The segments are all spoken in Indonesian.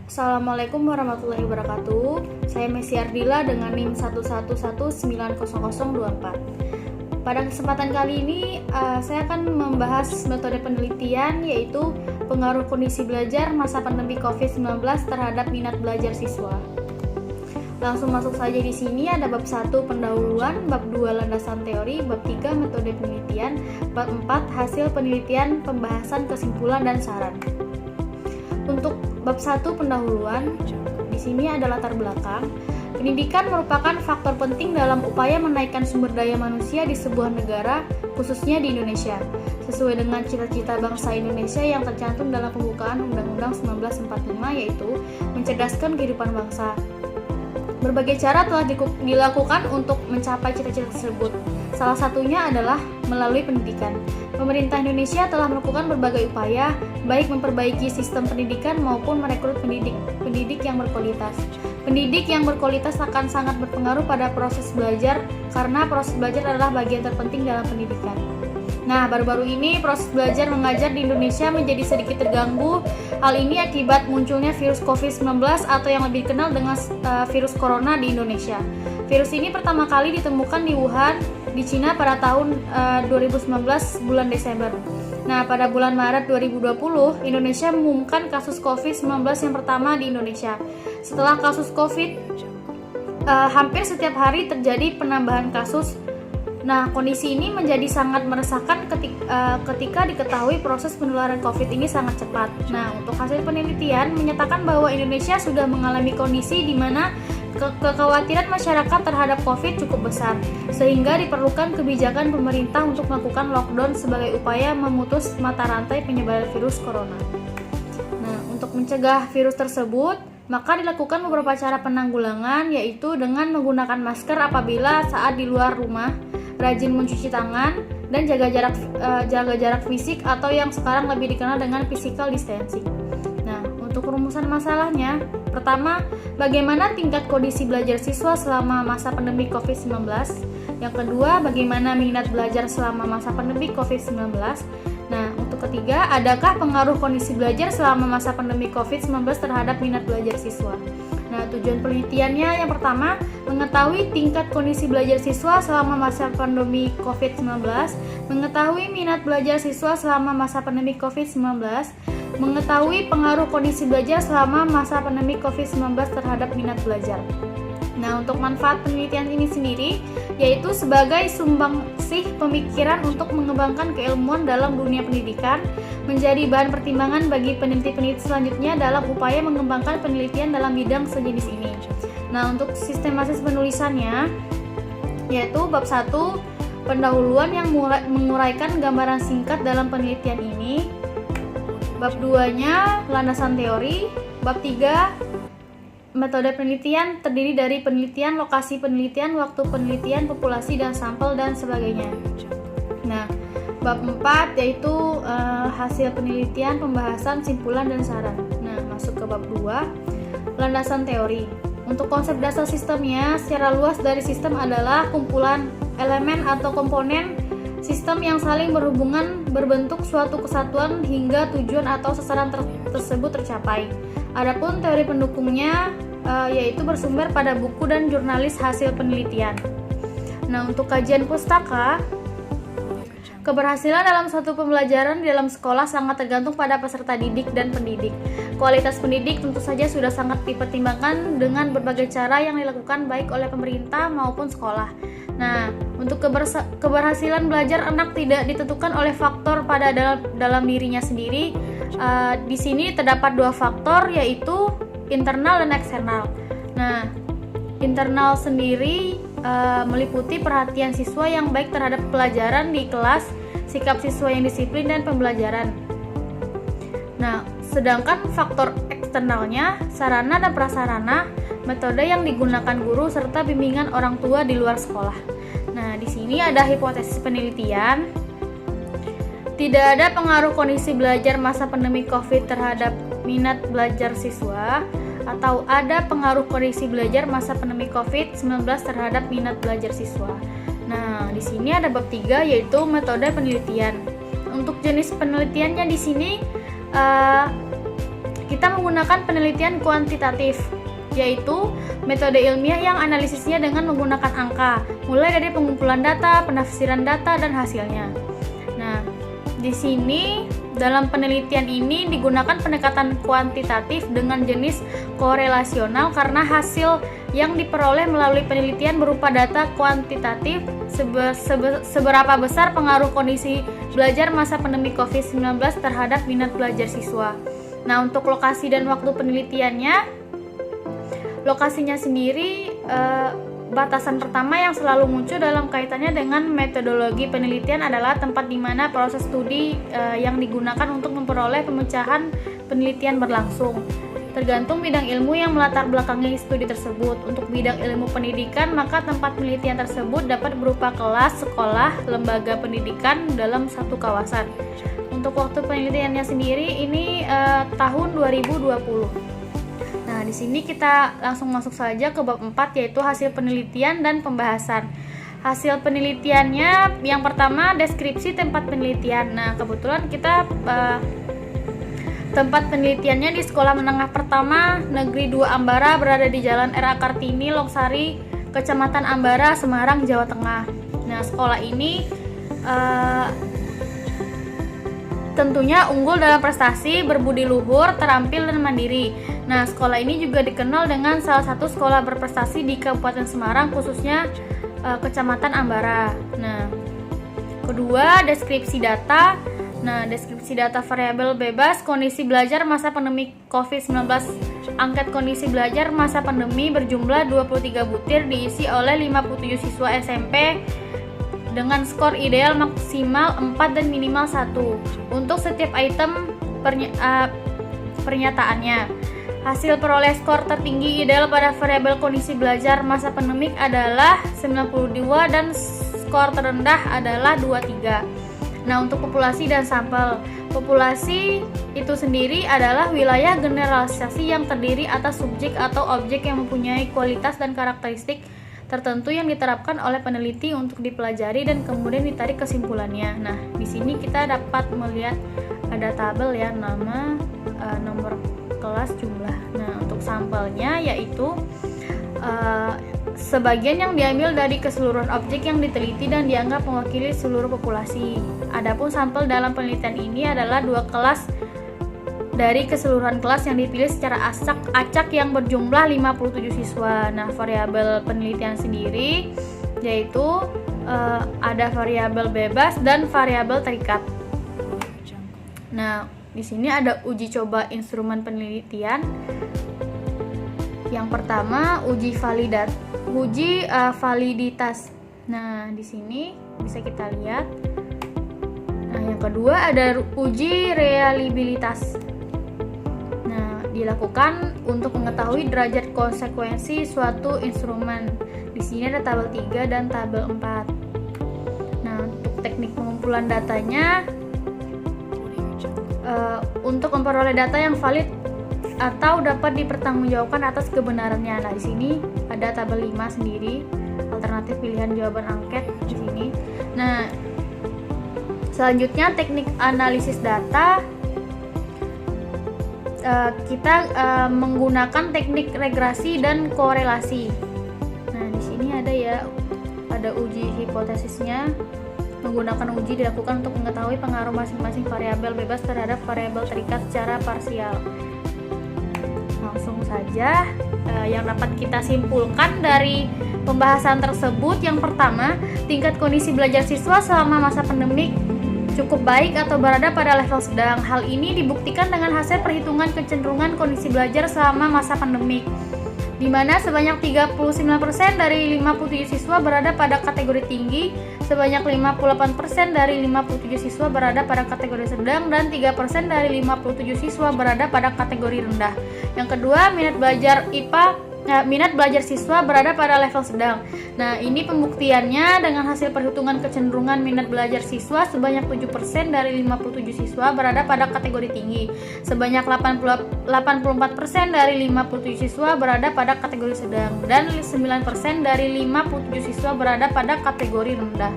Assalamualaikum warahmatullahi wabarakatuh. Saya Messi Ardila dengan NIM 1119024. Pada kesempatan kali ini saya akan membahas metode penelitian, yaitu pengaruh kondisi belajar masa pandemi COVID-19 terhadap minat belajar siswa. Langsung masuk saja. Di sini ada bab 1 pendahuluan, bab 2 landasan teori, bab 3 metode penelitian, bab 4 hasil penelitian, pembahasan, kesimpulan dan saran. Untuk bab 1 pendahuluan, di sini ada latar belakang. Pendidikan merupakan faktor penting dalam upaya menaikkan sumber daya manusia di sebuah negara, khususnya di Indonesia, sesuai dengan cita-cita bangsa Indonesia yang tercantum dalam pembukaan Undang-Undang 1945, yaitu mencerdaskan kehidupan bangsa. Berbagai cara telah dilakukan untuk mencapai cita-cita tersebut. Salah satunya adalah melalui pendidikan. Pemerintah Indonesia telah melakukan berbagai upaya, baik memperbaiki sistem pendidikan maupun merekrut pendidik yang berkualitas. Pendidik yang berkualitas akan sangat berpengaruh pada proses belajar, karena proses belajar adalah bagian terpenting dalam pendidikan. Nah, baru-baru ini proses belajar mengajar di Indonesia menjadi sedikit terganggu. Hal ini akibat munculnya virus COVID-19 atau yang lebih dikenal dengan virus corona di Indonesia. Virus ini pertama kali ditemukan di Wuhan, di Cina pada tahun 2019 bulan Desember. Nah, pada bulan Maret 2020, Indonesia mengumumkan kasus COVID-19 yang pertama di Indonesia. Setelah kasus COVID, hampir setiap hari terjadi penambahan kasus. Nah, kondisi ini menjadi sangat meresahkan ketika diketahui proses penularan COVID ini sangat cepat. Nah, untuk hasil penelitian menyatakan bahwa Indonesia sudah mengalami kondisi di mana kekhawatiran masyarakat terhadap COVID cukup besar, sehingga diperlukan kebijakan pemerintah untuk melakukan lockdown sebagai upaya memutus mata rantai penyebaran virus corona. Nah, untuk mencegah virus tersebut, maka dilakukan beberapa cara penanggulangan, yaitu dengan menggunakan masker apabila saat di luar rumah, rajin mencuci tangan, dan jaga jarak fisik atau yang sekarang lebih dikenal dengan physical distancing. Nah, untuk rumusan masalahnya, pertama, bagaimana tingkat kondisi belajar siswa selama masa pandemi COVID-19? Yang kedua, bagaimana minat belajar selama masa pandemi COVID-19? Nah, untuk ketiga, adakah pengaruh kondisi belajar selama masa pandemi COVID-19 terhadap minat belajar siswa? Nah, tujuan penelitiannya yang pertama, mengetahui tingkat kondisi belajar siswa selama masa pandemi COVID-19, mengetahui minat belajar siswa selama masa pandemi COVID-19, mengetahui pengaruh kondisi belajar selama masa pandemi COVID-19 terhadap minat belajar. Nah, untuk manfaat penelitian ini sendiri, yaitu sebagai sumbangsih pemikiran untuk mengembangkan keilmuan dalam dunia pendidikan, menjadi bahan pertimbangan bagi peneliti-peneliti selanjutnya dalam upaya mengembangkan penelitian dalam bidang sejenis ini. Nah, untuk sistematis penulisannya, yaitu bab 1, pendahuluan yang menguraikan gambaran singkat dalam penelitian ini, bab 2-nya landasan teori, bab 3 metode penelitian terdiri dari penelitian, lokasi penelitian, waktu penelitian, populasi dan sampel dan sebagainya. Nah, bab 4 yaitu hasil penelitian, pembahasan, simpulan dan saran. Nah, masuk ke bab 2, landasan teori. Untuk konsep dasar sistemnya, secara luas dari sistem adalah kumpulan elemen atau komponen sistem yang saling berhubungan berbentuk suatu kesatuan hingga tujuan atau sasaran tersebut tercapai. Adapun teori pendukungnya yaitu bersumber pada buku dan jurnalis hasil penelitian. Nah, untuk kajian pustaka, keberhasilan dalam suatu pembelajaran di dalam sekolah sangat tergantung pada peserta didik dan pendidik. Kualitas pendidik tentu saja sudah sangat dipertimbangkan dengan berbagai cara yang dilakukan baik oleh pemerintah maupun sekolah. Nah, untuk keberhasilan belajar anak tidak ditentukan oleh faktor pada dalam dirinya sendiri. Di sini terdapat 2 faktor, yaitu internal dan eksternal. Nah, internal sendiri meliputi perhatian siswa yang baik terhadap pelajaran di kelas, sikap siswa yang disiplin dan pembelajaran. Nah, sedangkan faktor eksternalnya sarana dan prasarana, metode yang digunakan guru serta bimbingan orang tua di luar sekolah. Nah, di sini ada hipotesis penelitian. Tidak ada pengaruh kondisi belajar masa pandemi COVID terhadap minat belajar siswa, atau ada pengaruh kondisi belajar masa pandemi COVID-19 terhadap minat belajar siswa. Nah, di sini ada bab 3 yaitu metode penelitian. Untuk jenis penelitiannya di sini kita menggunakan penelitian kuantitatif, yaitu metode ilmiah yang analisisnya dengan menggunakan angka, mulai dari pengumpulan data, penafsiran data, dan hasilnya. Nah, di sini dalam penelitian ini digunakan pendekatan kuantitatif dengan jenis korelasional karena hasil yang diperoleh melalui penelitian berupa data kuantitatif seberapa besar pengaruh kondisi belajar masa pandemi COVID-19 terhadap minat belajar siswa. Nah, untuk lokasi dan waktu penelitiannya, lokasinya sendiri batasan pertama yang selalu muncul dalam kaitannya dengan metodologi penelitian adalah tempat di mana proses studi yang digunakan untuk memperoleh pemecahan penelitian berlangsung. Tergantung bidang ilmu yang melatar belakangi studi tersebut. Untuk bidang ilmu pendidikan, maka tempat penelitian tersebut dapat berupa kelas, sekolah, lembaga pendidikan dalam satu kawasan. Untuk waktu penelitiannya sendiri ini tahun 2020. Nah, di sini kita langsung masuk saja ke bab 4, yaitu hasil penelitian dan pembahasan. Hasil penelitiannya yang pertama deskripsi tempat penelitian. Nah, kebetulan kita tempat penelitiannya di Sekolah Menengah Pertama Negeri 2 Ambara berada di Jalan R.A. Kartini, Longsari, Kecamatan Ambara, Semarang, Jawa Tengah. Nah, sekolah ini tentunya unggul dalam prestasi, berbudi luhur, terampil, dan mandiri. Nah, sekolah ini juga dikenal dengan salah satu sekolah berprestasi di Kabupaten Semarang, khususnya Kecamatan Ambara. Nah, kedua, deskripsi data. Nah, deskripsi data variabel bebas kondisi belajar masa pandemi COVID-19. Angket kondisi belajar masa pandemi berjumlah 23 butir diisi oleh 57 siswa SMP dengan skor ideal maksimal 4 dan minimal 1 untuk setiap item pernyataannya. Hasil peroleh skor tertinggi ideal pada variabel kondisi belajar masa pandemik adalah 92 dan skor terendah adalah 23. Nah, untuk populasi dan sampel. Populasi itu sendiri adalah wilayah generalisasi yang terdiri atas subjek atau objek yang mempunyai kualitas dan karakteristik tertentu yang diterapkan oleh peneliti untuk dipelajari dan kemudian ditarik kesimpulannya. Nah, di sini kita dapat melihat ada tabel ya, nama, nomor kelas, jumlah. Nah, untuk sampelnya yaitu sebagian yang diambil dari keseluruhan objek yang diteliti dan dianggap mewakili seluruh populasi. Adapun sampel dalam penelitian ini adalah 2 kelas dari keseluruhan kelas yang dipilih secara acak yang berjumlah 57 siswa. Nah, variabel penelitian sendiri yaitu ada variabel bebas dan variabel terikat. Nah, di sini ada uji coba instrumen penelitian. Yang pertama, uji validitas. Nah, di sini bisa kita lihat. Nah, yang kedua ada uji reliabilitas. Dilakukan untuk mengetahui derajat konsekuensi suatu instrumen. Di sini ada tabel 3 dan tabel 4. Nah, untuk teknik pengumpulan datanya, untuk memperoleh data yang valid atau dapat dipertanggungjawabkan atas kebenarannya. Nah, di sini ada tabel 5 sendiri, alternatif pilihan jawaban angket di sini. Nah, selanjutnya teknik analisis data. Kita menggunakan teknik regresi dan korelasi. Nah, di sini ada uji hipotesisnya. Menggunakan uji dilakukan untuk mengetahui pengaruh masing-masing variabel bebas terhadap variabel terikat secara parsial. Langsung saja, yang dapat kita simpulkan dari pembahasan tersebut, yang pertama, tingkat kondisi belajar siswa selama masa pandemik cukup baik atau berada pada level sedang. Hal ini dibuktikan dengan hasil perhitungan kecenderungan kondisi belajar selama masa pandemik, di mana sebanyak 39% dari 57 siswa berada pada kategori tinggi, sebanyak 58% dari 57 siswa berada pada kategori sedang, dan 3% dari 57 siswa berada pada kategori rendah. Yang kedua, minat belajar siswa berada pada level sedang. Nah, ini pembuktiannya dengan hasil perhitungan kecenderungan minat belajar siswa, sebanyak 7% dari 57 siswa berada pada kategori tinggi, sebanyak 84% dari 57 siswa berada pada kategori sedang, dan 9% dari 57 siswa berada pada kategori rendah.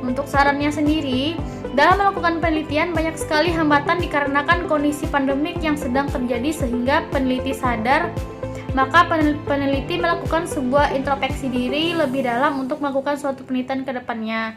Untuk sarannya sendiri, Dalam melakukan penelitian, banyak sekali hambatan dikarenakan kondisi pandemik yang sedang terjadi sehingga peneliti sadar, maka peneliti melakukan sebuah introspeksi diri lebih dalam untuk melakukan suatu penelitian ke depannya.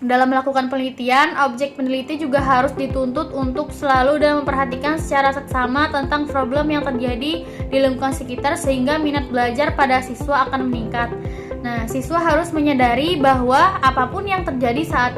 Dalam melakukan penelitian, objek peneliti juga harus dituntut untuk selalu dan memperhatikan secara seksama tentang problem yang terjadi di lingkungan sekitar sehingga minat belajar pada siswa akan meningkat. Nah, siswa harus menyadari bahwa apapun yang terjadi saat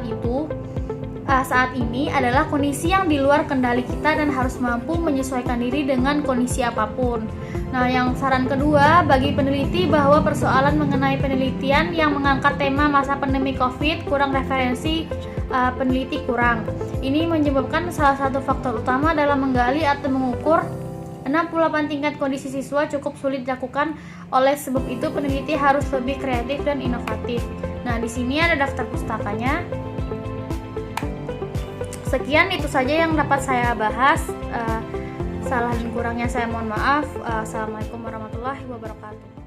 ini adalah kondisi yang di luar kendali kita dan harus mampu menyesuaikan diri dengan kondisi apapun. Nah, yang saran kedua bagi peneliti bahwa persoalan mengenai penelitian yang mengangkat tema masa pandemi COVID kurang referensi peneliti kurang. Ini menyebabkan salah satu faktor utama dalam menggali atau mengukur 68 tingkat kondisi siswa cukup sulit dilakukan. Oleh sebab itu peneliti harus lebih kreatif dan inovatif. Nah, di sini ada daftar pustakanya. Sekian itu saja yang dapat saya bahas. Salah dan kurangnya saya mohon maaf. Assalamualaikum warahmatullahi wabarakatuh.